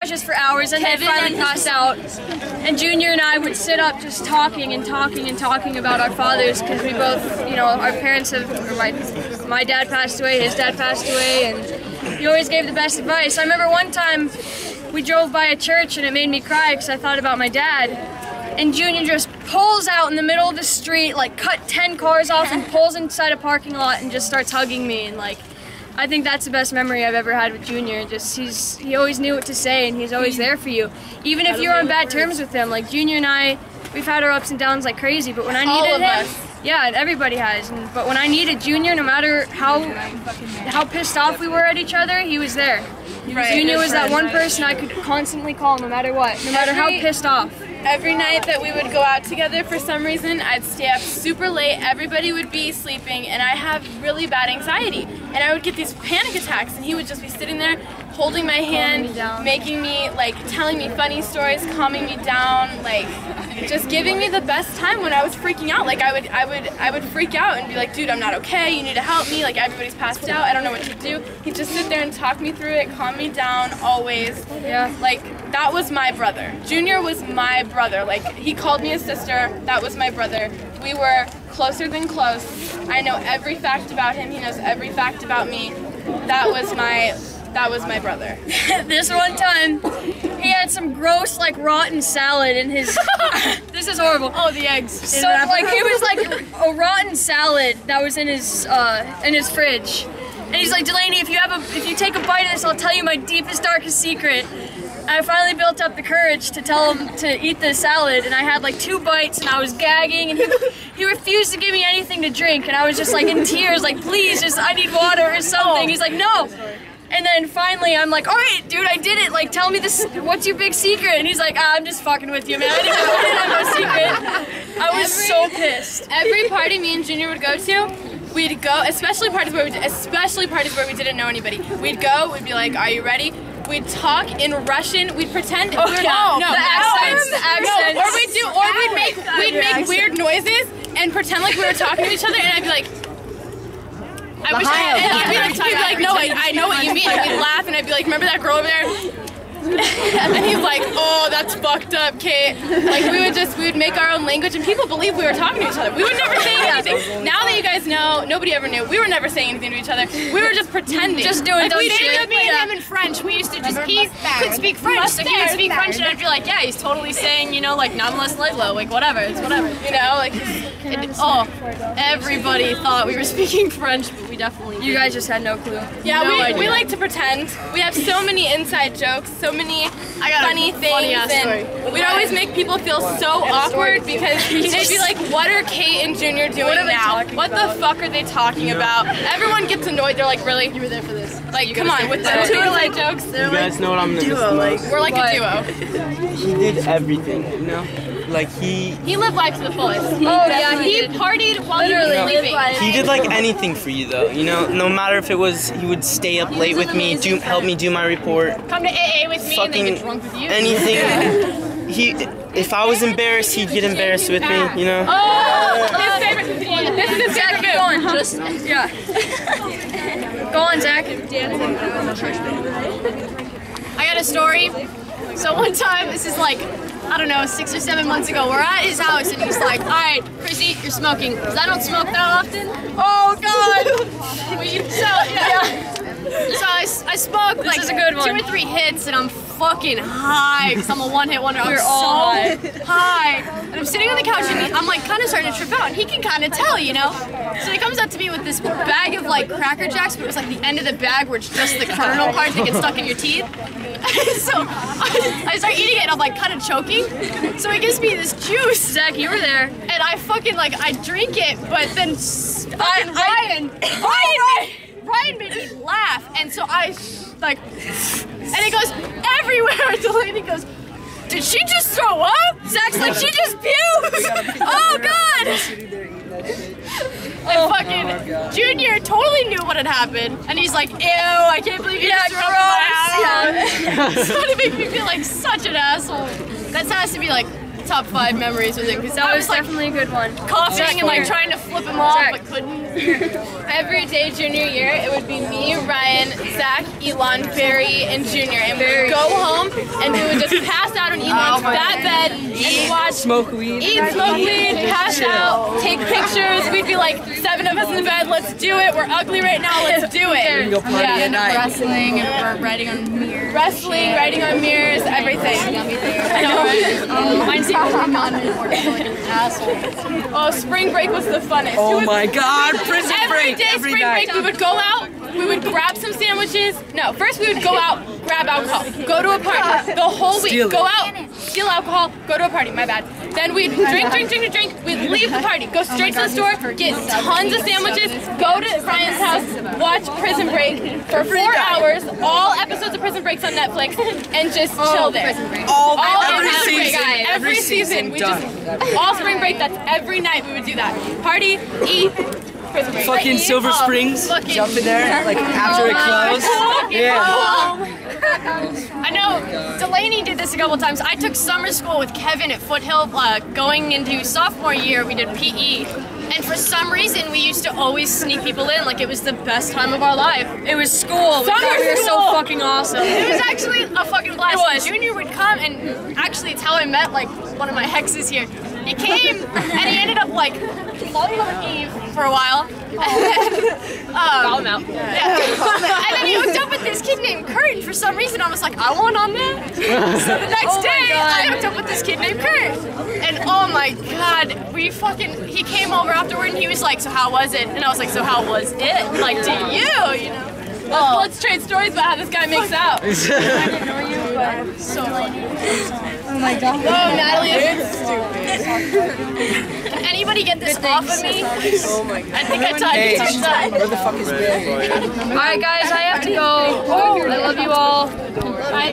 just for hours, and then finally pass out. And Junior and I would sit up just talking and talking and talking about our fathers, because we both, you know, our parents have, or my dad passed away, his dad passed away, and he always gave the best advice. I remember one time we drove by a church and it made me cry because I thought about my dad. And Junior just pulls out in the middle of the street, like cut 10 cars off and pulls inside a parking lot and just starts hugging me. And like, I think that's the best memory I've ever had with Junior. Just he always knew what to say, and he's always there for you. Even if you're on bad terms with him, like Junior and I, we've had our ups and downs like crazy, but when I needed him, yeah, and everybody has. But when I needed Junior, no matter how pissed off we were at each other, he was there. Right. Junior was that one person I could constantly call no matter what, no matter how pissed off. Every night that we would go out together, for some reason, I'd stay up super late, everybody would be sleeping, and I have really bad anxiety. And I would get these panic attacks, and he would just be sitting there, holding my hand, making me, like, telling me funny stories, calming me down, like, just giving me the best time when I was freaking out. Like, I would freak out and be like, dude, I'm not okay, you need to help me, like, everybody's passed out, I don't know what to do. He'd just sit there and talk me through it, calm me down, always. Yeah. Like, that was my brother. Junior was my brother. Like, he called me his sister, that was my brother. We were closer than close. I know every fact about him, he knows every fact about me. That was my brother. This one time, he had some gross, like, rotten salad in his... This is horrible. Oh, the eggs. So, like, it was like a rotten salad that was in his fridge. And he's like, Delaney, if you take a bite of this, I'll tell you my deepest, darkest secret. I finally built up the courage to tell him to eat the salad, and I had like 2 bites, and I was gagging, and he refused to give me anything to drink, and I was just like in tears, like, please, just, I need water or something. He's like, no. And then finally, I'm like, all right, dude, I did it. Like, tell me this, what's your big secret? And he's like, I'm just fucking with you, man. I didn't have no secret. I was so pissed. Every party me and Junior would go to, we'd go, especially parties where we didn't know anybody. We'd go, we'd be like, are you ready? We'd talk in Russian. We'd pretend. Oh, no, the accents. No, we'd make weird noises and pretend like we were talking to each other. And I'd be like, I wish I had. He'd be like, no, I know what you mean. And we'd laugh, and I'd be like, remember that girl over there? And he's like, oh, that's fucked up, Kate. Like, we would make our own language, and people believed we were talking to each other. We would never say anything. Now that you guys know, nobody ever knew. We were never saying anything to each other. We were just pretending. Just doing dumb shit. Like, me and him in French. We used to just, he could speak French, so he would speak French, and I'd be like, yeah, he's totally saying, you know, like, nonetheless Liglo, like, whatever, it's whatever. You know, like, everybody thought we were speaking French, but we definitely didn't. You guys just had no clue. Yeah, we like to pretend. We have so many inside jokes, so many funny things, and we'd always make people feel so awkward because they'd be like, what are Kate and Junior doing now? What the fuck are they talking about? Everyone gets annoyed. They're like, really? You were there for this. Like, come on, with the inside jokes. You guys know what I'm gonna miss the most? We're like a duo. He did everything, you know? Like, he lived life to the fullest. Oh, yeah, he partied while he was sleeping. He did like anything for you, though, you know? No matter if it was, he would stay up late with me, help me do my report. Come to AA with me and then get drunk with you. Anything. If I was embarrassed, he'd get embarrassed with me, you know? Oh, his favorite. This is his favorite Go on, just, yeah. Go on, Zach. I got a story. So one time, this is like, I don't know, 6 or 7 months ago, we're at his house and he's like, all right, Chrissy, you're smoking. Because I don't smoke that often. Oh, God. So I smoked like 2 or 3 hits and I'm fucking high because I'm a one-hit wonder. I'm so high. And I'm sitting on the couch and I'm like kind of starting to trip out and he can kind of tell, you know? So he comes up to me with this bag of like Cracker Jacks, but it was like the end of the bag where it's just the kernel part that gets stuck in your teeth. So I start eating it and I'm like kind of choking. So he gives me this juice. Zach, you were there. And I fucking like, I drink it, but then Ryan made me laugh, and so I, like, and it goes everywhere. Delaney goes, did she just throw up? Zach's like, she just puked. Oh, God. And fucking Junior totally knew what had happened, and he's like, ew, I can't believe you just threw up in my house. So it made me feel like such an asshole. That has to be, like, top 5 memories with him, because that was definitely a good one. Coughing and, like, trying to flip him off, but couldn't. Every day junior year, it would be me, Ryan, Zach, Elon, Barry, and Junior. And we would go home and we would just pass out on Elon's fat bed and watch, Smoke weed, pass out, take pictures. We'd be like 7 of us in the bed. Let's do it. We're ugly right now. Let's do it. go party at night. Wrestling and writing on mirrors. Wrestling, writing on mirrors, everything. I know, right? Mine's going on like an asshole. Oh, spring break was the funnest. Oh my God, prison break Every day, spring break, we would go out, we would grab some sandwiches. No, first we would go out, grab alcohol, go to a party. The whole week, go out, steal alcohol, go to a party, my bad. Then we'd drink. We'd leave the party, go straight to the store, get tons of sandwiches, go to Ryan's house, watch Prison Break for 4 hours, all episodes of Prison Breaks on Netflix, and just chill there. Every season. We just, all spring break, that's every night we would do that. Party, eat, Prison Break. Fucking Silver Springs, jump in there like after it closed. Yeah. I know Delaney did this a couple times. I took summer school with Kevin at Foothill. Going into sophomore year, we did PE. And for some reason, we used to always sneak people in like it was the best time of our life. It was school. We thought we were so fucking awesome. It was actually a fucking blast. It was. Junior would come, and actually it's how I met like one of my hexes here. He came, and he ended up like falling on Eve for a while. Call him out. Yeah. And then he hooked up with this kid named Kurt, and for some reason I was like, I want on that. So the next day, I hooked up with this kid named Kurt. And oh my God, he came over afterward and he was like, so how was it? And I was like, so how was it? Like, to you know? Let's trade stories about how this guy makes out. I didn't know you, but so Oh my God. Oh, Natalie is stupid. Can anybody get this off of me? Oh my God. I think I touched it. Where the fuck is Barry? Alright guys, I have to go. I love you all. Bye.